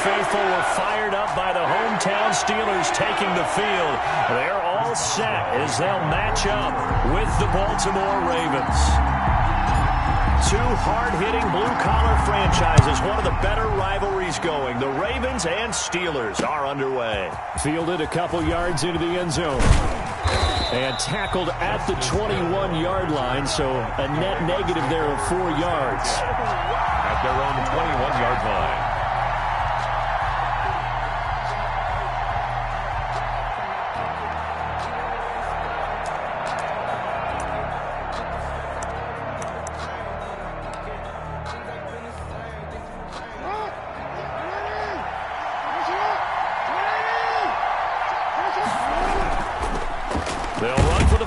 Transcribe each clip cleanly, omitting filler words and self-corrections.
faithful were fired up by the hometown Steelers taking the field. They're all set as they'll match up with the Baltimore Ravens. Two hard-hitting blue-collar franchises, one of the better rivalries going. The Ravens and Steelers are underway. Fielded a couple yards into the end zone. And tackled at the 21-yard line, so a net negative there of 4 yards. At their own 21-yard line.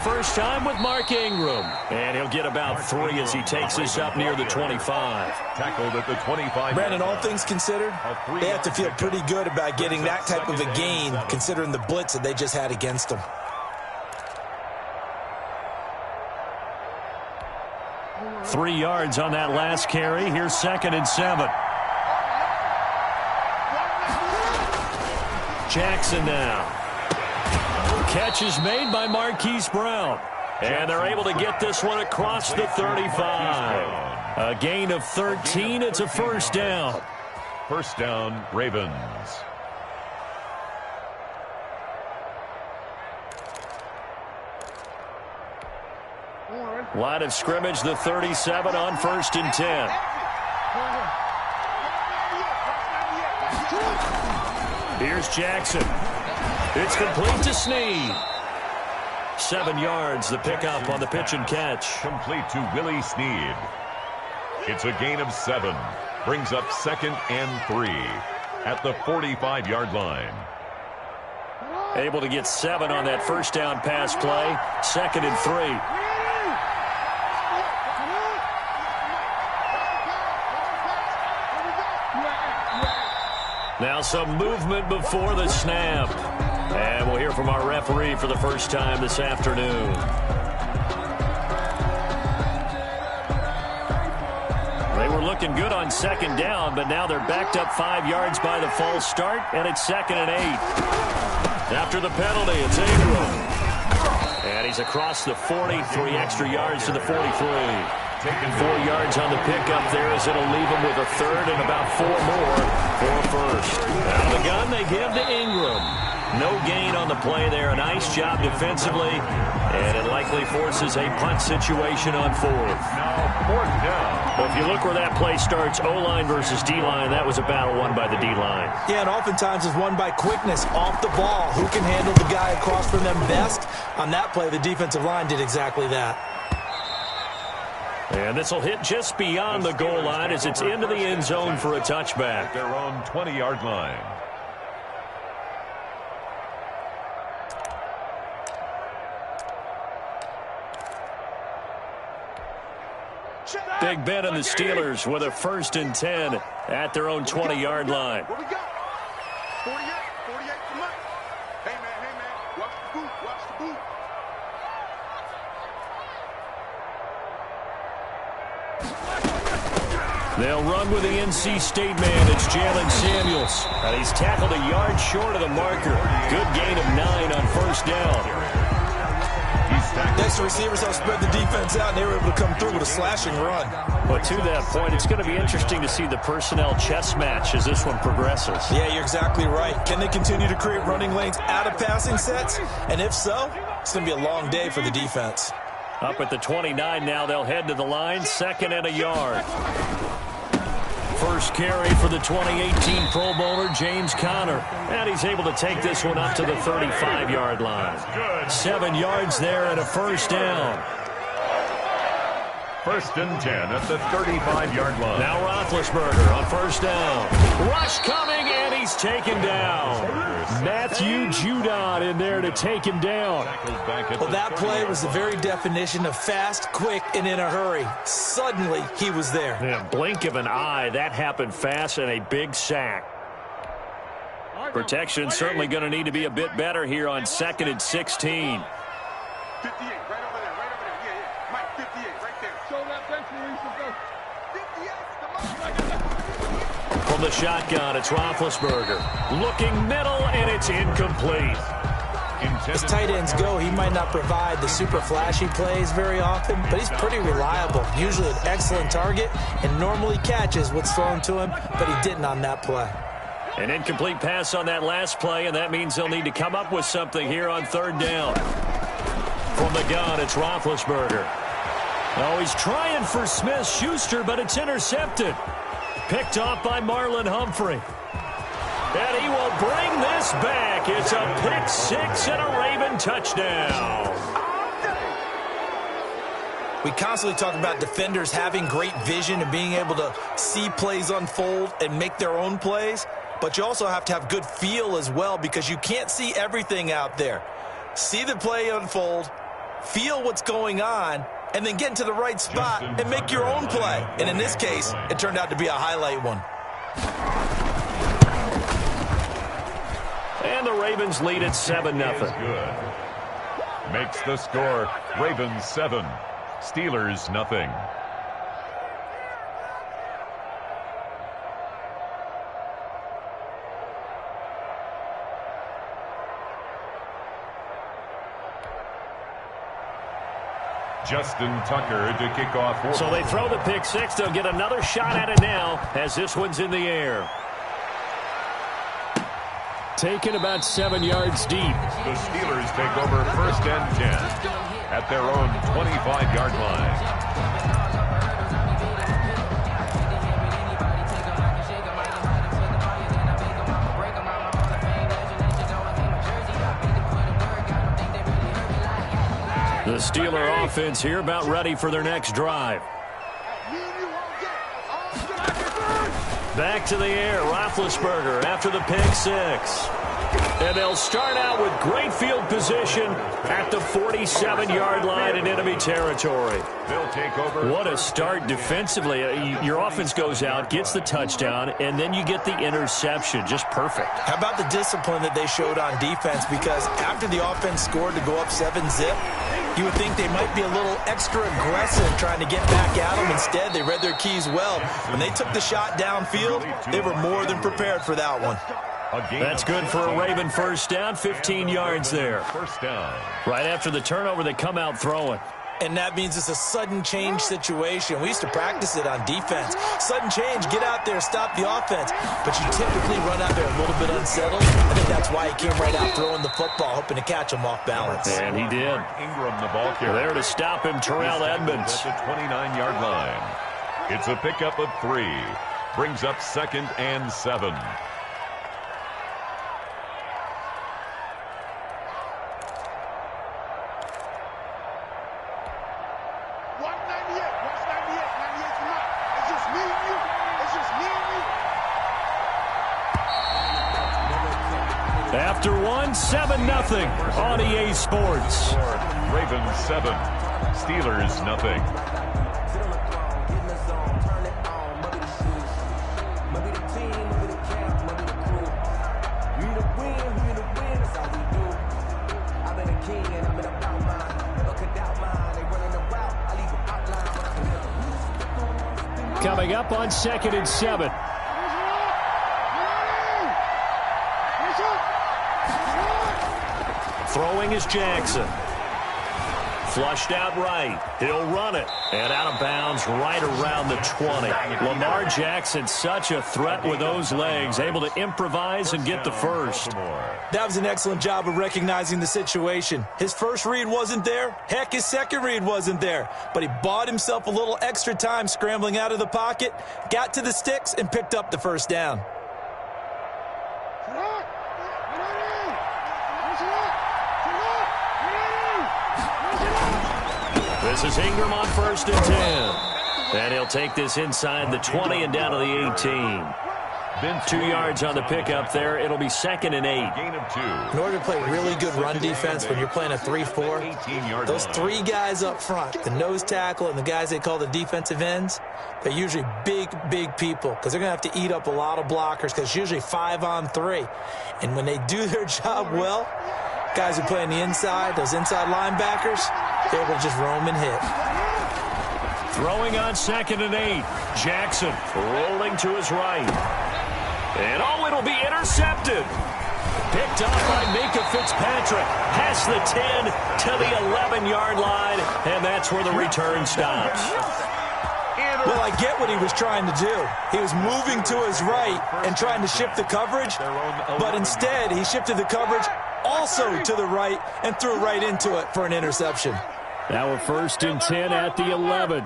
First time with Mark Ingram. And he'll get about 3 as he takes this up near the 25. Tackled at the 25. Brandon, all things considered, they have to feel pretty good about getting that type of a gain, considering the blitz that they just had against them. Three yards on that last carry. Here's 2nd and 7. Jackson now. Catch is made by Marquise Brown. And they're able to get this one across the 35. A gain of 13. It's a first down. First down, Ravens. Line of scrimmage, the 37 on 1st and 10. Here's Jackson. It's complete to Snead. 7 yards, the pickup on the pitch and catch. Complete to Willie Snead. It's a gain of 7. Brings up 2nd and 3 at the 45-yard line. Able to get 7 on that first down pass play. 2nd and 3. Now some movement before the snap. And we'll hear from our referee for the first time this afternoon. They were looking good on 2nd down, but now they're backed up 5 yards by the false start, and it's 2nd and 8. After the penalty, it's Ingram. And he's across the 40, 3 extra yards to the 43. 4 yards on the pickup there as it'll leave him with a 3rd and about 4 more for a first. Out of the gun, they give to Ingram. No gain on the play there. A nice job defensively, and it likely forces a punt situation on 4th. Now 4th down. Well, if you look where that play starts, O-line versus D-line, that was a battle won by the D-line. Yeah, and oftentimes it's won by quickness off the ball. Who can handle the guy across from them best? On that play, the defensive line did exactly that. And this will hit just beyond the goal line as it's into the end zone for a touchback. At their own 20-yard line. Big Ben and the Steelers with a 1st and 10 at their own 20-yard line. What we got? 48 for Mike. Hey, man, watch the boot, watch the boot. They'll run with the NC State man. It's Jalen Samuels. And he's tackled a yard short of the marker. Good gain of 9 on 1st down. Next, the receivers help spread the defense out, and they were able to come through with a slashing run. But to that point, it's going to be interesting to see the personnel chess match as this one progresses. Yeah, you're exactly right. Can they continue to create running lanes out of passing sets? And if so, it's going to be a long day for the defense. Up at the 29 now, they'll head to the line, 2nd and a yard. First carry for the 2018 Pro Bowler, James Conner. And he's able to take this one up to the 35-yard line. 7 yards there and a first down. 1st and 10 at the 35-yard line. Now Roethlisberger on 1st down. Rush coming, and he's taken down. Matthew Judon in there to take him down. Well, that play was the very definition of fast, quick, and in a hurry. Suddenly, he was there. Yeah, blink of an eye. That happened fast and a big sack. Protection certainly going to need to be a bit better here on 2nd and 16. 58, right over there, yeah. Mike, 58, right there. Show that bench release, let's go. 58, come on. From the shotgun, it's Roethlisberger. Looking middle, and it's incomplete. As tight ends go, he might not provide the super flashy plays very often, but he's pretty reliable. Usually an excellent target and normally catches what's thrown to him, but he didn't on that play. An incomplete pass on that last play, and that means they'll need to come up with something here on third down. From the gun, it's Roethlisberger. Oh, he's trying for Smith-Schuster, but it's intercepted. Picked off by Marlon Humphrey. And he will bring this back. It's a pick six and a Raven touchdown. We constantly talk about defenders having great vision and being able to see plays unfold and make their own plays. But you also have to have good feel as well because you can't see everything out there. See the play unfold, feel what's going on, and then get into the right spot and make your own play. And in this case, it turned out to be a highlight one. And the Ravens lead at 7-0. Makes the score Ravens 7, Steelers nothing. Justin Tucker to kick off. So they throw the pick six. They'll get another shot at it now as this one's in the air. Taken about 7 yards deep. The Steelers take over 1st and 10 at their own 25-yard line. The Steeler offense here about ready for their next drive. Back to the air, Roethlisberger after the pick six. And they'll start out with great field position at the 47-yard line in enemy territory. They'll take over. What a start defensively. Your offense goes out, gets the touchdown, and then you get the interception. Just perfect. How about the discipline that they showed on defense? Because after the offense scored to go up 7-zip, you would think they might be a little extra aggressive trying to get back at them. Instead, they read their keys well. When they took the shot downfield, they were more than prepared for that one. That's good for a Raven first down, 15 yards there. First down. Right after the turnover, they come out throwing. And that means it's a sudden change situation. We used to practice it on defense. Sudden change, get out there, stop the offense. But you typically run out there a little bit unsettled. I think that's why he came right out throwing the football, hoping to catch him off balance. And he did. Ingram, the ball carrier. There to stop him, Terrell Edmonds. At the 29-yard line. It's a pickup of 3. Brings up 2nd and 7. After one, 7-0 on EA Sports. Ravens 7, Steelers nothing. Coming up on 2nd and 7. Throwing is Jackson. Flushed out right. He'll run it. And out of bounds right around the 20. Lamar Jackson, such a threat with those legs. Able to improvise and get the first. That was an excellent job of recognizing the situation. His first read wasn't there. Heck, his second read wasn't there. But he bought himself a little extra time scrambling out of the pocket, got to the sticks, and picked up the first down. This is Ingram on 1st and 10. And he'll take this inside the 20 and down to the 18. 2 yards on the pickup there. It'll be 2nd and 8. Gain of 2. In order to play really good run defense when you're playing a 3-4, those 3 guys up front, the nose tackle and the guys they call the defensive ends, they're usually big people because they're going to have to eat up a lot of blockers because it's usually 5-on-3. And when they do their job well, guys who play on the inside, those inside linebackers, they're able to just roam and hit. Throwing on 2nd and 8. Jackson rolling to his right. And it'll be intercepted. Picked up by Minka Fitzpatrick. Past the 10 to the 11-yard line, and that's where the return stops. Well, I get what he was trying to do. He was moving to his right and trying to shift the coverage, but instead he shifted the coverage also to the right and threw right into it for an interception. Now a 1st and 10 at the 11.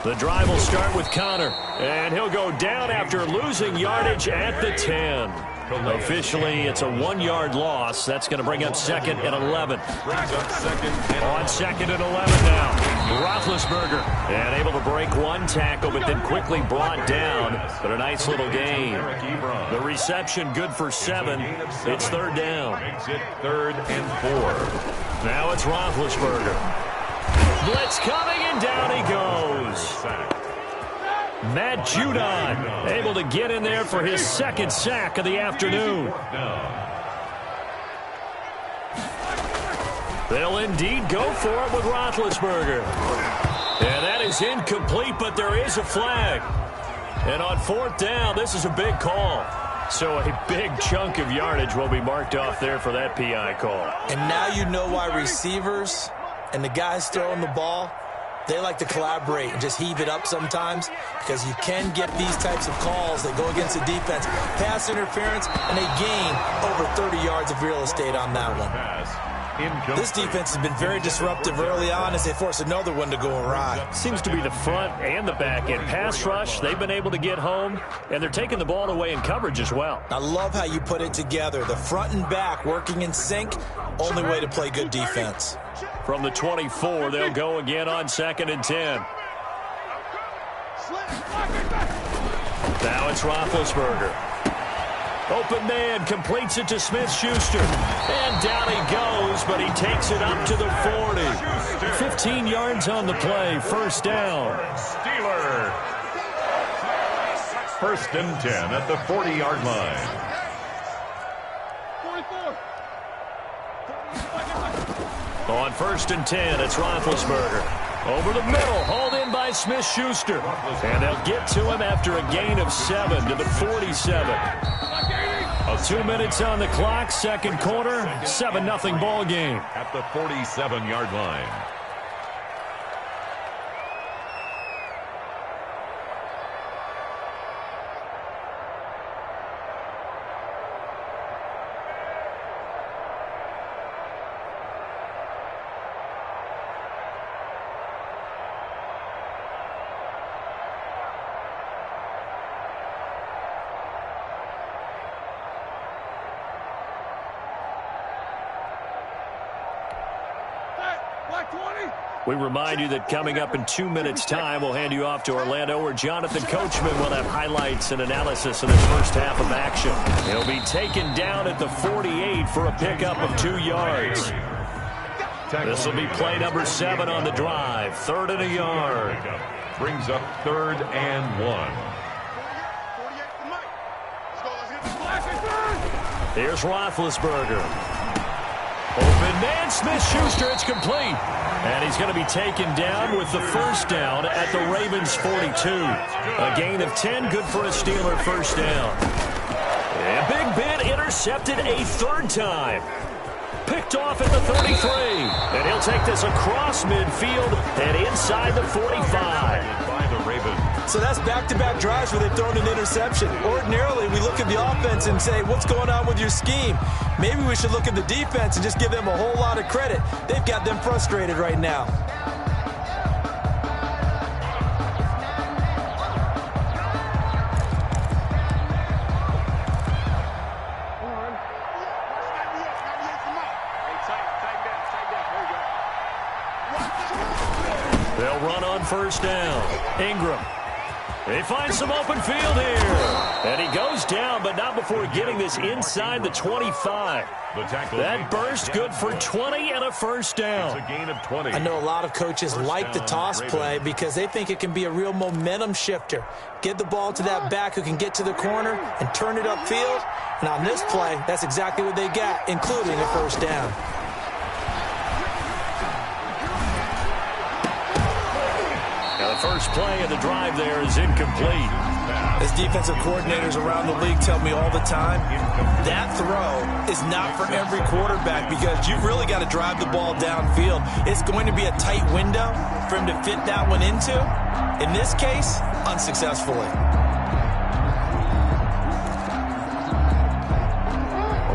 The drive will start with Connor, and he'll go down after losing yardage at the 10. Officially, it's a 1-yard loss. That's going to bring up 2nd and 11. On 2nd and 11 now. Roethlisberger, and able to break one tackle, but then quickly brought down. But a nice little gain. The reception good for 7. It's 3rd down. Makes it 3rd and 4. Now it's Roethlisberger. Blitz coming, and down he goes. Matt Judon able to get in there for his 2nd sack of the afternoon. They'll indeed go for it with Roethlisberger. And that is incomplete, but there is a flag. And on 4th down, this is a big call. So a big chunk of yardage will be marked off there for that PI call. And now you know why receivers and the guys throwing the ball, they like to collaborate and just heave it up sometimes, because you can get these types of calls that go against the defense. Pass interference, and they gain over 30 yards of real estate on that one. This defense has been very disruptive early on as they force another one to go awry. Seems to be the front and the back end. Pass rush, they've been able to get home, and they're taking the ball away in coverage as well. I love how you put it together. The front and back working in sync, only way to play good defense. From the 24, they'll go again on 2nd and 10. Now it's Roethlisberger. Open man, completes it to Smith-Schuster. And down he goes, but he takes it up to the 40. 15 yards on the play, 1st down. Steeler. 1st and 10 at the 40-yard line. On 1st and 10, it's Roethlisberger. Over the middle, hauled in by Smith-Schuster. And they'll get to him after a gain of 7 to the 47. 2 minutes on the clock, 2nd quarter, 7-0 ball game. At the 47-yard line. We remind you that coming up in 2 minutes' time, we'll hand you off to Orlando, where Jonathan Coachman will have highlights and analysis of this first half of action. He'll be taken down at the 48 for a pickup of 2 yards. This will be play number 7 on the drive. 3rd and a yard. Brings up 3rd and 1. Here's Roethlisberger. Open man, Smith-Schuster, it's complete. And he's going to be taken down with the 1st down at the Ravens' 42. A gain of 10, good for a Steeler 1st down. And Big Ben intercepted a 3rd time. Picked off at the 33. And he'll take this across midfield and inside the 45. So that's back-to-back drives where they've thrown an interception. Ordinarily, we look at the offense and say, what's going on with your scheme? Maybe we should look at the defense and just give them a whole lot of credit. They've got them frustrated right now. They'll run on 1st down. Ingram. They find some open field here. And he goes down, but not before getting this inside the 25. That burst good for 20 and a 1st down. It's a gain of 20. I know a lot of coaches like the toss play because they think it can be a real momentum shifter. Get the ball to that back who can get to the corner and turn it upfield. And on this play, that's exactly what they got, including a 1st down. first play of the drive there is incomplete. As defensive coordinators around the league tell me all the time, that throw is not for every quarterback because you've really got to drive the ball downfield. It's going to be a tight window for him to fit that one into. In this case, unsuccessfully.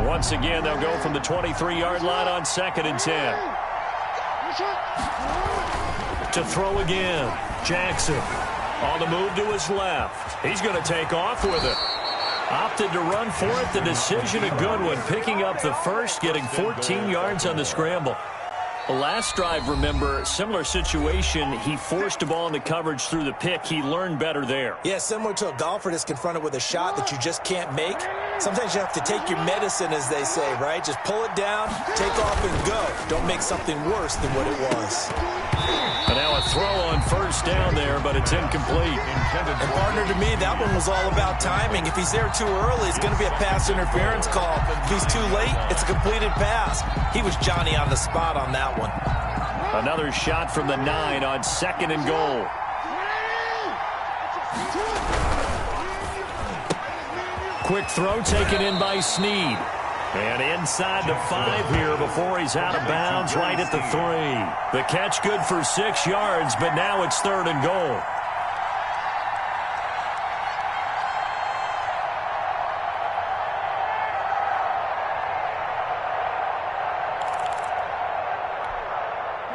Once again, they'll go from the 23-yard line on 2nd and 10. To throw again, Jackson. On the move to his left. He's going to take off with it. Opted to run for it. The decision a good one. Picking up the first, getting 14 yards on the scramble. The last drive, remember, similar situation. He forced a ball into coverage through the pick. He learned better there. Yeah, similar to a golfer that's confronted with a shot that you just can't make. Sometimes you have to take your medicine, as they say, right? Just pull it down, take off, and go. Don't make something worse than what it was. And now a throw on first down there, but it's incomplete. And, partner, to me, that one was all about timing. If he's there too early, it's going to be a pass interference call. If he's too late, it's a completed pass. He was Johnny on the spot on that one. Another shot from the 9 on 2nd and goal. Quick throw taken in by Snead. And inside the 5 here before he's out of bounds right at the 3. The catch good for 6 yards, but now it's 3rd and goal.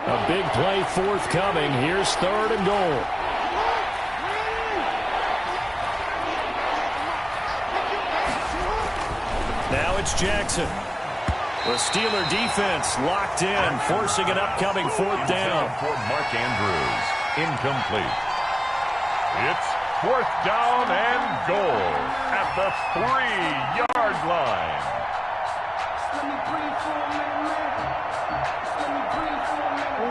A big play forthcoming. Here's 3rd and goal. Now it's Jackson. The Steeler defense locked in, forcing an upcoming 4th down. For Mark Andrews, incomplete. It's 4th down and goal at the 3-yard line.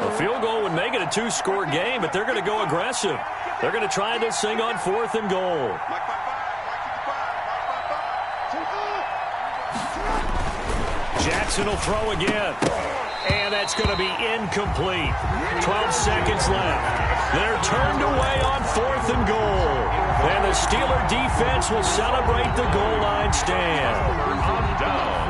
A field goal would make it a 2-score game, but they're going to go aggressive. They're going to try this thing on 4th and goal. Jackson will throw again. And that's going to be incomplete. 12 seconds left. They're turned away on 4th and goal. And the Steeler defense will celebrate the goal line stand. On down.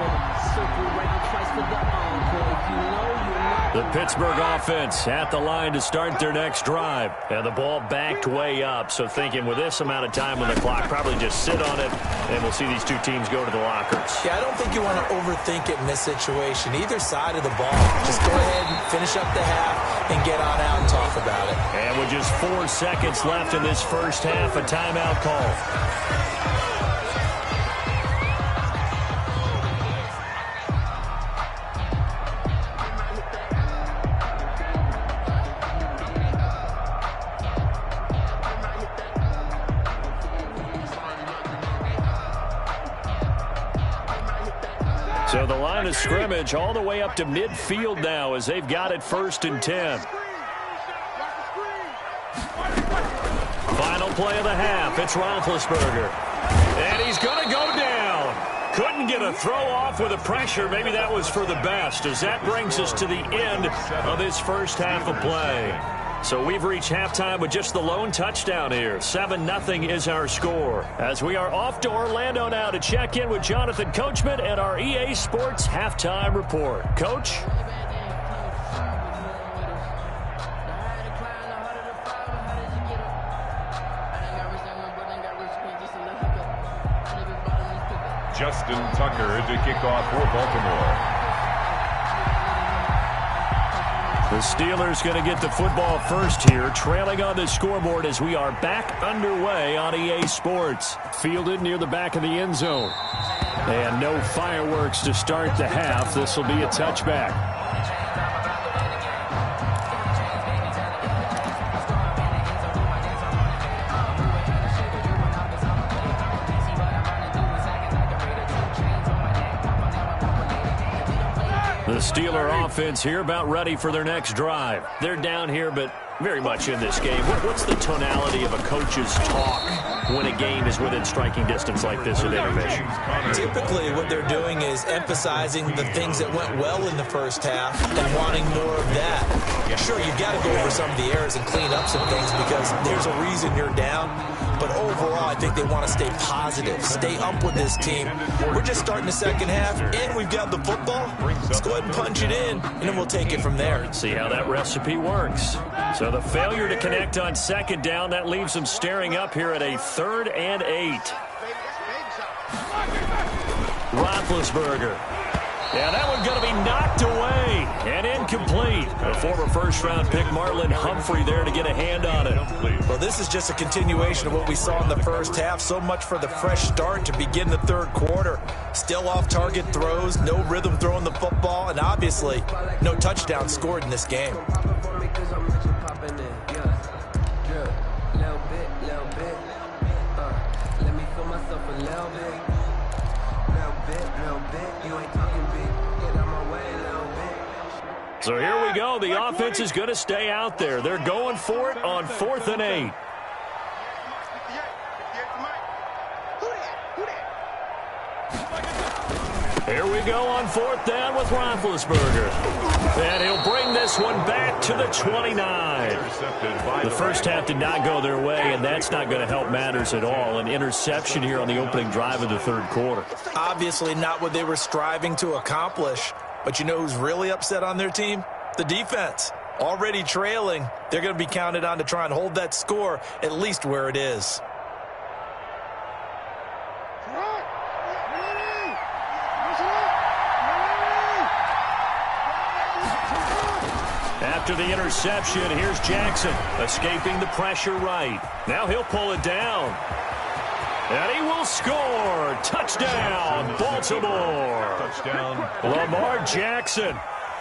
The Pittsburgh offense at the line to start their next drive. And the ball backed way up. So thinking with this amount of time on the clock, probably just sit on it, and we'll see these two teams go to the lockers. Yeah, I don't think you want to overthink it in this situation. Either side of the ball. Just go ahead and finish up the half and get on out and talk about it. And with just 4 seconds left in this first half, a timeout call. So the line of scrimmage all the way up to midfield now as they've got it 1st and 10. Final play of the half. It's Roethlisberger. And he's going to go down. Couldn't get a throw off with the pressure. Maybe that was for the best, as that brings us to the end of this first half of play. So we've reached halftime with just the lone touchdown here. 7-0 is our score. As we are off to Orlando now to check in with Jonathan Coachman and our EA Sports Halftime Report. Coach? Justin Tucker to kick off for Baltimore. The Steelers going to get the football first here, trailing on the scoreboard as we are back underway on EA Sports. Fielded near the back of the end zone. And no fireworks to start the half. This will be a touchback. The Steeler offense here about ready for their next drive. They're down here, but very much in this game. What's the tonality of a coach's talk when a game is within striking distance like this at intermission? Typically, what they're doing is emphasizing the things that went well in the first half and wanting more of that. Sure, you've got to go over some of the errors and clean up some things because there's a reason you're down. But overall, I think they want to stay positive, stay up with this team. We're just starting the second half, and we've got the football. Let's go ahead and punch it in, and then we'll take it from there. See how that recipe works. So the failure to connect on second down, that leaves them staring up here at a 3rd and 8. Roethlisberger. Yeah, that one's going to be knocked away and incomplete. A former first-round pick, Marlon Humphrey, there to get a hand on it. Well, this is just a continuation of what we saw in the first half. So much for the fresh start to begin the third quarter. Still off-target throws, no rhythm throwing the football, and obviously no touchdown scored in this game. So here we go. The offense is going to stay out there. They're going for it on 4th and 8. Here we go on 4th down with Roethlisberger. And he'll bring this one back to the 29. The first half did not go their way, and that's not going to help matters at all. An interception here on the opening drive of the third quarter. Obviously not what they were striving to accomplish. But you know who's really upset on their team? The defense. Already trailing. They're going to be counted on to try and hold that score at least where it is. After the interception, here's Jackson, escaping the pressure right. Now he'll pull it down. And he will score. Touchdown, Baltimore. Touchdown. Lamar Jackson,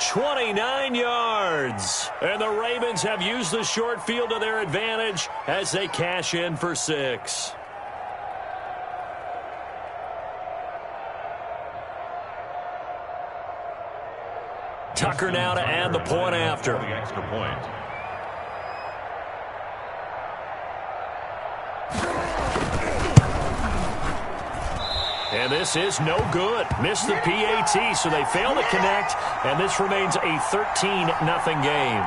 29 yards. And the Ravens have used the short field to their advantage as they cash in for 6. Tucker now to add the point after. The extra point. And this is no good. Missed the PAT, so they fail to connect, and this remains a 13-0 game.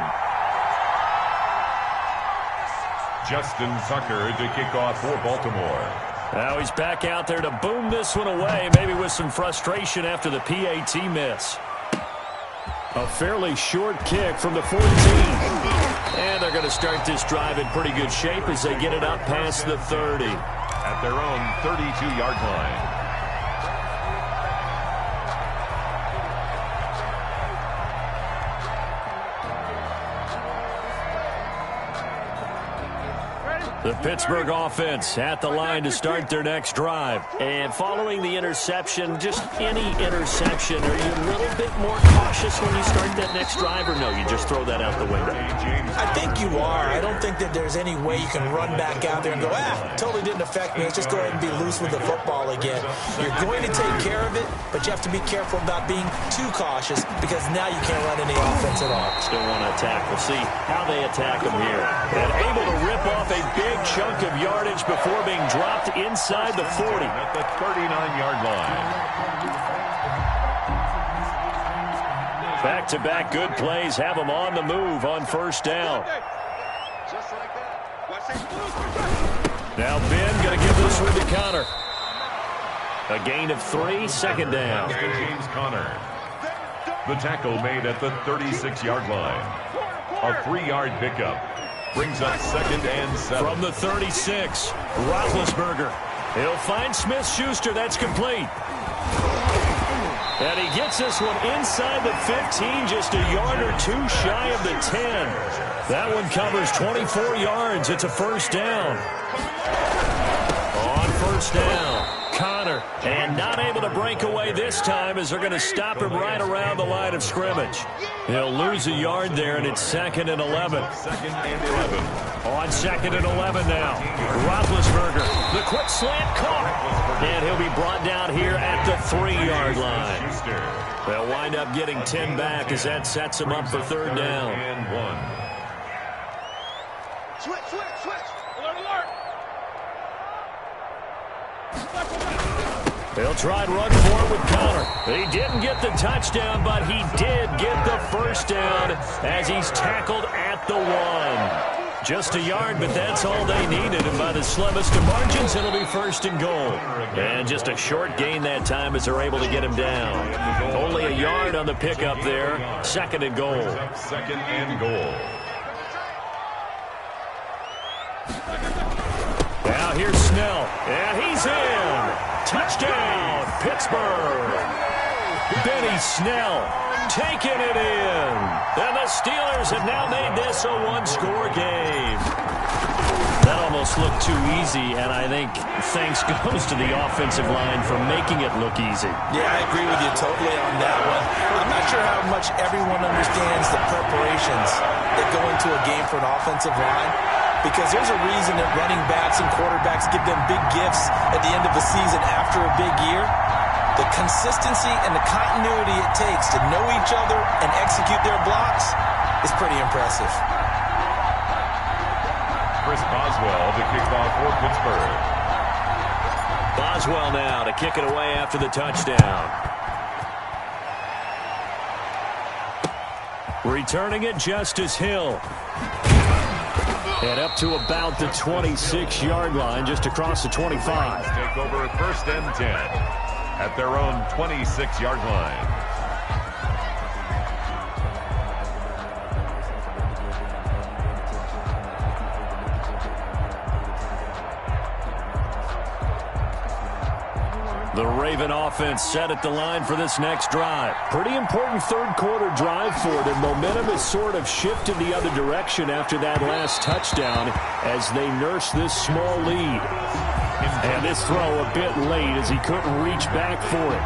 Justin Tucker to kick off for Baltimore. Now he's back out there to boom this one away, maybe with some frustration after the PAT miss. A fairly short kick from the 14. And they're going to start this drive in pretty good shape as they get it up past the 30. At their own 32-yard line. The Pittsburgh offense at the line to start their next drive. And following the interception, just any interception, are you a little bit more cautious when you start that next drive, or no, you just throw that out the window? I think you are. I don't think that there's any way you can run back out there and go, totally didn't affect me. Let's just go ahead and be loose with the football again. You're going to take care of it, but you have to be careful about being too cautious because now you can't run any offense at all. Still want to attack. We'll see how they attack them here. And able to rip off a big chunk of yardage before being dropped inside the 40. At the 39-yard line. Back-to-back good plays have them on the move on first down. Now Ben going to give this one to Connor. A gain of 3, second down. James Conner. The tackle made at the 36-yard line. A 3-yard pickup. Brings up 2nd and 7. From the 36, Roethlisberger. He'll find Smith-Schuster. That's complete. And he gets this one inside the 15, just a yard or 2 shy of the 10. That one covers 24 yards. It's a first down. On first down, Connor. And not able to break away this time as they're going to stop him right around the line of scrimmage. He'll lose a yard there, and it's 2nd and 11. 2nd and 11. On 2nd and 11 now. Roethlisberger, the quick slant caught. And he'll be brought down here at the 3-yard line. They'll wind up getting 10 back as that sets him up for 3rd down. And 1. Switch. Alert. They'll try and run for it with Connor. He didn't get the touchdown, but he did get the first down as he's tackled at the 1. Just a yard, but that's all they needed. And by the slimmest of margins, it'll be first and goal. And just a short gain that time as they're able to get him down. Only a yard on the pickup there. Second and goal. Second and goal. Now here's Snell. And he's in. Touchdown, Pittsburgh. Benny Snell taking it in. And the Steelers have now made this a one-score game. That almost looked too easy, and I think thanks goes to the offensive line for making it look easy. Yeah, I agree with you totally on that one. I'm not sure how much everyone understands the preparations that go into a game for an offensive line, because there's a reason that running backs and quarterbacks give them big gifts at the end of the season after a big year. The consistency and the continuity it takes to know each other and execute their blocks is pretty impressive. Chris Boswell to kick off for Pittsburgh. Boswell now to kick it away after the touchdown. Returning it, Justice Hill. And up to about the 26-yard line, just across the 25. Take over first and 10 at their own 26-yard line. The Raven offense set at the line for this next drive. Pretty important third-quarter drive for them. Momentum has sort of shifted the other direction after that last touchdown as they nurse this small lead. And this throw a bit late as he couldn't reach back for it.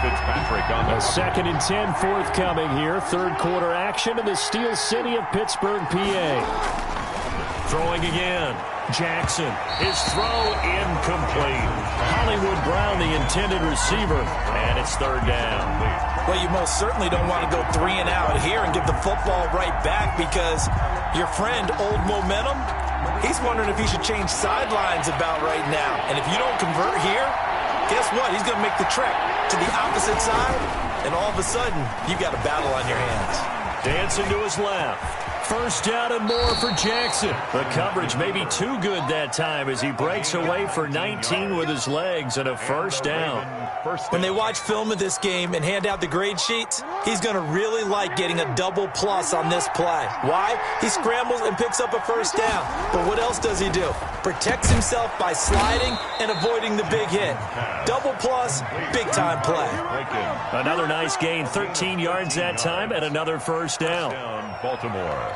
Fitzpatrick on the a second and 10 forthcoming here. Third-quarter action in the Steel City of Pittsburgh, PA. Throwing again. Jackson. His throw incomplete. Hollywood Brown, the intended receiver, and it's third down. Well, you most certainly don't want to go 3 and out here and give the football right back, because your friend, Old Momentum, he's wondering if he should change sidelines about right now. And if you don't convert here, guess what? He's going to make the trek to the opposite side, and all of a sudden, you got a battle on your hands. Dancing to his left. First down and more for Jackson. The coverage may be too good that time as he breaks away for 19 with his legs and a first down. When they watch film of this game and hand out the grade sheets, he's going to really like getting a double plus on this play. Why? He scrambles and picks up a first down. But what else does he do? Protects himself by sliding and avoiding the big hit. Double plus, big-time play. Another nice gain, 13 yards that time, and another first down. Baltimore.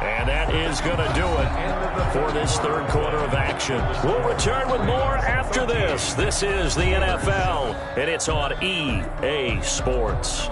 And that is going to do it for this third quarter of action. We'll return with more after this. This is the NFL, and it's on EA Sports.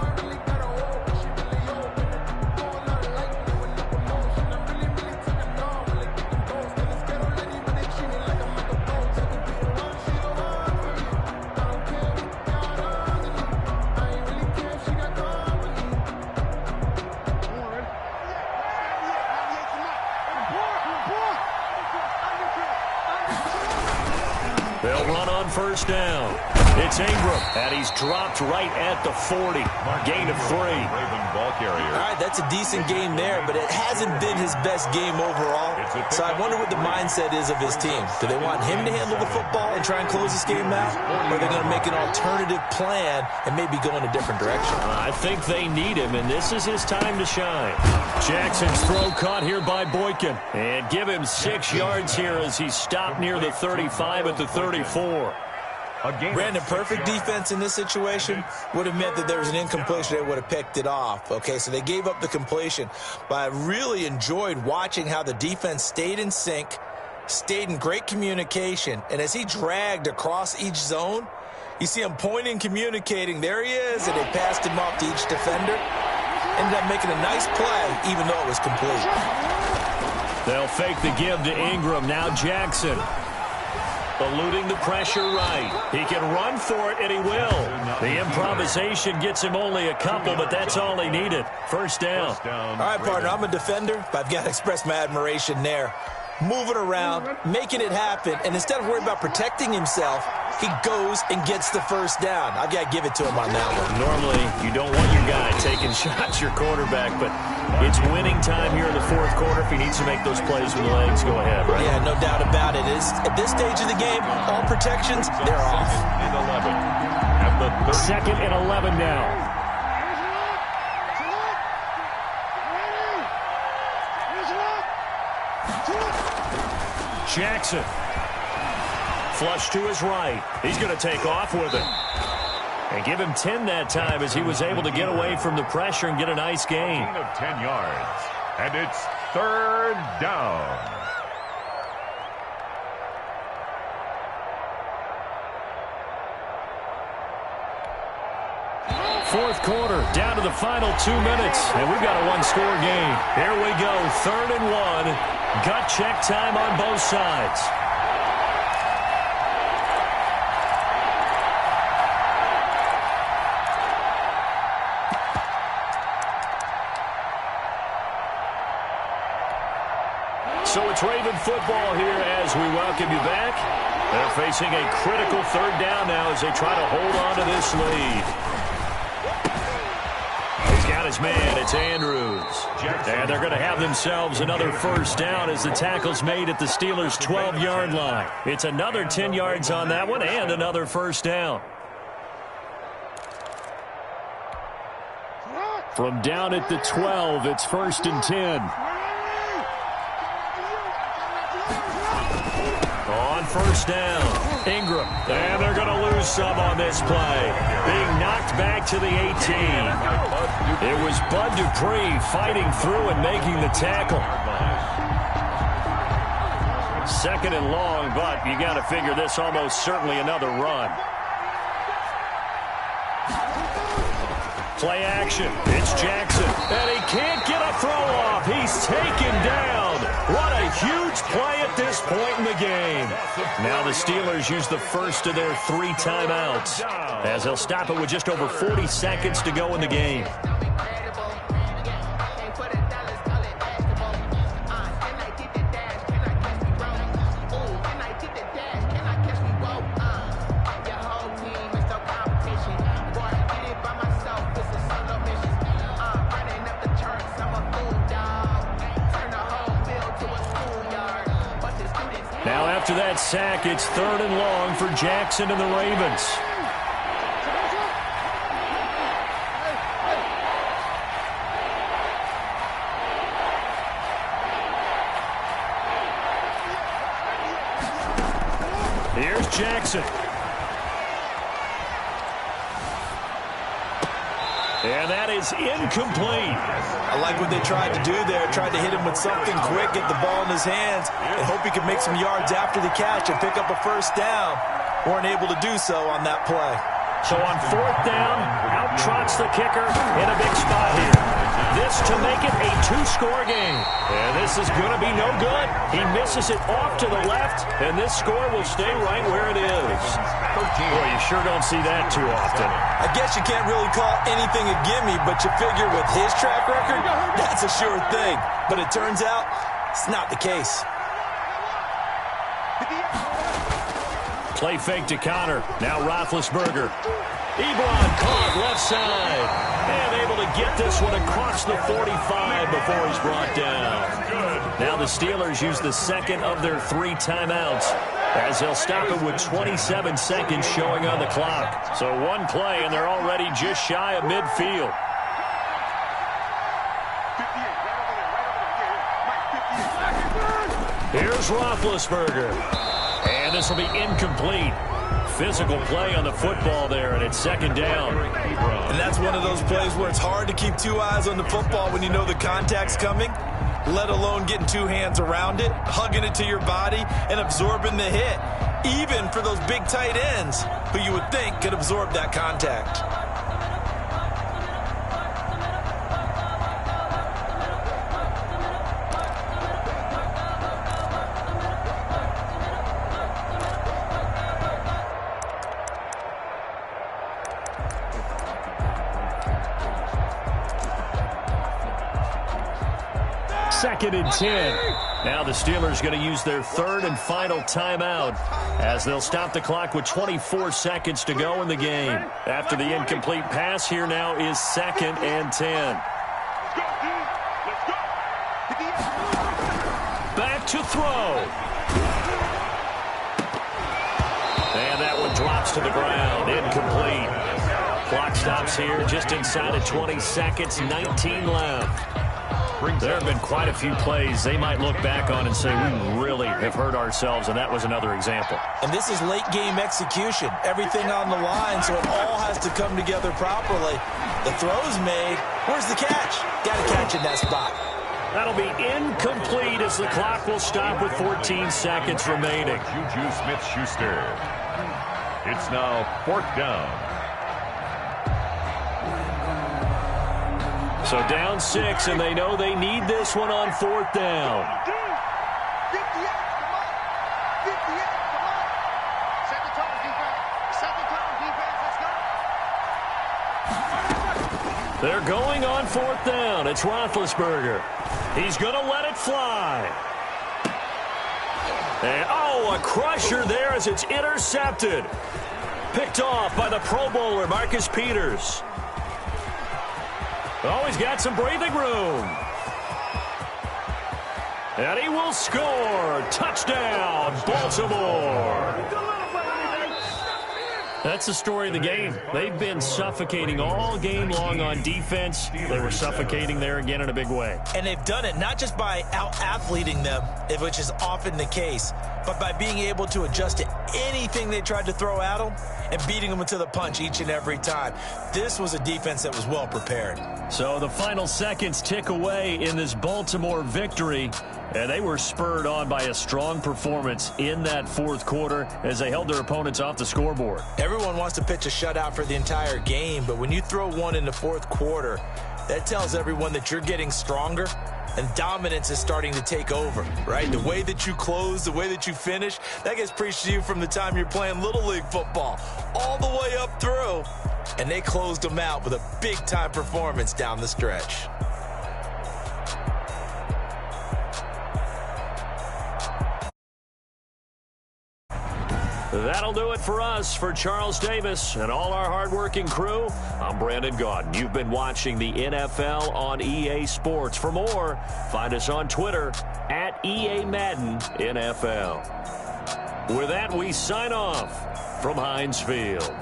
They'll run on first down. It's Ingram, and he's dropped right at the 40. Gain of 3. Raven ball carrier. All right, that's a decent game there, but it hasn't been his best game overall. So I wonder what the mindset is of his team. Do they want him to handle the football and try and close this game out? Or are they going to make an alternative plan and maybe go in a different direction? I think they need him, and this is his time to shine. Jackson's throw caught here by Boykin. And give him 6 yards here as he stopped near the 35 at the 34. Brandon, perfect defense in this situation would have meant that there was an incompletion. They would have picked it off. Okay, so they gave up the completion. But I really enjoyed watching how the defense stayed in sync, stayed in great communication. And as he dragged across each zone, you see him pointing, communicating. There he is, and they passed him off to each defender. Ended up making a nice play, even though it was complete. They'll fake the give to Ingram. Now Jackson. Eluding the pressure right. He can run for it, and he will. The improvisation gets him only a couple, but that's all he needed. First down. All right, partner, I'm a defender, but I've got to express my admiration there. Moving around, making it happen, and instead of worrying about protecting himself, he goes and gets the first down. I've got to give it to him on that one. Normally, you don't want your guy taking shots, your quarterback, but it's winning time here in the fourth quarter. If he needs to make those plays with the legs, go ahead, right? Yeah, no doubt about it. At this stage of the game, all protections, they're off. And 11 at the 30. Second and 11 now. Jackson. Flush to his right. He's going to take off with it. And give him 10 that time as he was able to get away from the pressure and get a nice gain. Gain of 10 yards. And it's third down. Fourth quarter, down to the final 2 minutes, and we've got a one-score game. Here we go, 3rd and 1. Gut check time on both sides. So it's Raven football here as we welcome you back. They're facing a critical 3rd down now as they try to hold on to this lead. Got his man, it's Andrews. And they're going to have themselves another first down as the tackle's made at the Steelers' 12-yard line. It's another 10 yards on that one and another first down. From down at the 12, it's 1st and 10. On first down, Ingram. And they're going to lose some on this play. Being knocked back to the 18. It was Bud Dupree fighting through and making the tackle. 2nd and long, but you got to figure this almost certainly another run. Play action. It's Jackson. And he can't get a throw off. He's taken down. What a huge play at this point in the game. Now the Steelers use the first of their 3 timeouts as they'll stop it with just over 40 seconds to go in the game. Now after that sack, it's 3rd and long for Jackson and the Ravens. Here's Jackson. And that is incomplete. I like what they tried to do there. Tried to hit him with something quick, get the ball in his hands, and hope he could make some yards after the catch and pick up a first down. Weren't able to do so on that play. So on 4th down, out trots the kicker in a big spot here. This to make it a 2-score game. And this is going to be no good. He misses it off to the left, and this score will stay right where it is. Boy, you sure don't see that too often. I guess you can't really call anything a gimme, but you figure with his track record, that's a sure thing. But it turns out it's not the case. Play fake to Connor. Now Roethlisberger. Ebron caught left side. And able to get this one across the 45 before he's brought down. Now the Steelers use the 2nd of their 3 timeouts as they'll stop it with 27 seconds showing on the clock. So one play and they're already just shy of midfield. Here's Roethlisberger. And this will be incomplete. Physical play on the football there, and it's 2nd down. And that's one of those plays where it's hard to keep 2 eyes on the football when you know the contact's coming, let alone getting 2 hands around it, hugging it to your body, and absorbing the hit, even for those big tight ends who you would think could absorb that contact. 2nd and 10. Now the Steelers going to use their 3rd and final timeout as they'll stop the clock with 24 seconds to go in the game. After the incomplete pass, here now is 2nd and 10. Back to throw. And that one drops to the ground. Incomplete. Clock stops here just inside of 20 seconds. 19 left. There have been quite a few plays they might look back on and say, we really have hurt ourselves, and that was another example. And this is late-game execution. Everything on the line, so it all has to come together properly. The throw's made. Where's the catch? Got to catch in that spot. That'll be incomplete as the clock will stop with 14 seconds remaining. Juju Smith-Schuster. It's now 4th down. So down 6, and they know they need this one on 4th down. 58, come on. 58, come on. Set the tone, defense. Set the tone, defense. Let's go. They're going on 4th down. It's Roethlisberger. He's going to let it fly. And, oh, a crusher there as it's intercepted. Picked off by the Pro Bowler, Marcus Peters. Oh, he's got some breathing room. And he will score. Touchdown, Baltimore. That's the story of the game. They've been suffocating all game long on defense. They were suffocating there again in a big way. And they've done it not just by out-athleting them, which is often the case, but by being able to adjust to anything they tried to throw at them and beating them to the punch each and every time. This was a defense that was well prepared. So the final seconds tick away in this Baltimore victory, and they were spurred on by a strong performance in that 4th quarter as they held their opponents off the scoreboard. Everyone wants to pitch a shutout for the entire game, but when you throw one in the 4th quarter, that tells everyone that you're getting stronger and dominance is starting to take over, right? The way that you close, the way that you finish, that gets preached to you from the time you're playing Little League football all the way up through. And they closed them out with a big-time performance down the stretch. That'll do it for us. For Charles Davis and all our hardworking crew, I'm Brandon Gaudin. You've been watching the NFL on EA Sports. For more, find us on Twitter at EA Madden NFL. With that, we sign off from Heinz Field.